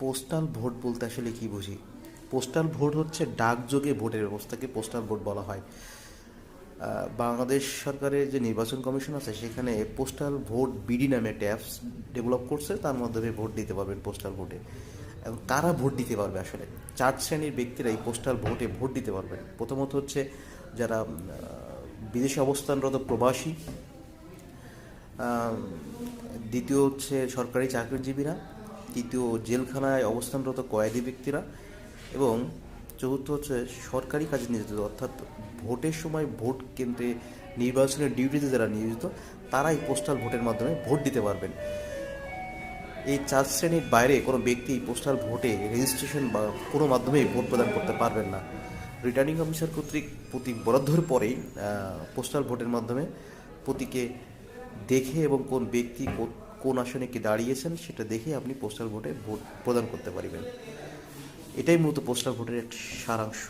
Postal vote বলতে আসলে কি বুঝি? পোস্টাল ভোট হচ্ছে ডাকযোগে ভোটের ব্যবস্থাকে পোস্টাল ভোট বলা হয়। বাংলাদেশ সরকারের যে নির্বাচন কমিশন আছে সেখানে পোস্টাল ভোট বিডি নামে একটা অ্যাপস ডেভেলপ করছে, তার মাধ্যমে ভোট দিতে পারবেন পোস্টাল ভোটে। এবং কারা ভোট দিতে পারবে আসলে? 4 শ্রেণীর ব্যক্তিরা এই পোস্টাল ভোটে ভোট দিতে পারবেন। প্রথমত হচ্ছে যারা বিদেশে অবস্থানরত প্রবাসী, দ্বিতীয় হচ্ছে সরকারি চাকরিজীবীরা, তৃতীয় জেলখানায় অবস্থানরত কয়েদি ব্যক্তিরা, এবং চতুর্থ হচ্ছে সরকারি কাজে নিয়োজিত, অর্থাৎ ভোটের সময় ভোট কেন্দ্রে নির্বাচনের ডিউটিতে যারা নিয়োজিত, তারাই পোস্টাল ভোটের মাধ্যমে ভোট দিতে পারবেন। এই 4 শ্রেণীর বাইরে কোনো ব্যক্তি পোস্টাল ভোটে রেজিস্ট্রেশন বা কোনো মাধ্যমেই ভোট প্রদান করতে পারবেন না। রিটার্নিং অফিসার কর্তৃক প্রতীক বরাদ্দর পরেই পোস্টাল ভোটের মাধ্যমে প্রতীকে দেখে এবং কোন ব্যক্তি কোন আসনে কি দাঁড়িয়েছেন সেটা দেখে আপনি পোস্টাল ভোটে ভোট প্রদান করতে পারবেন। এটাই মূলত পোস্টাল ভোটের এক সারাংশ।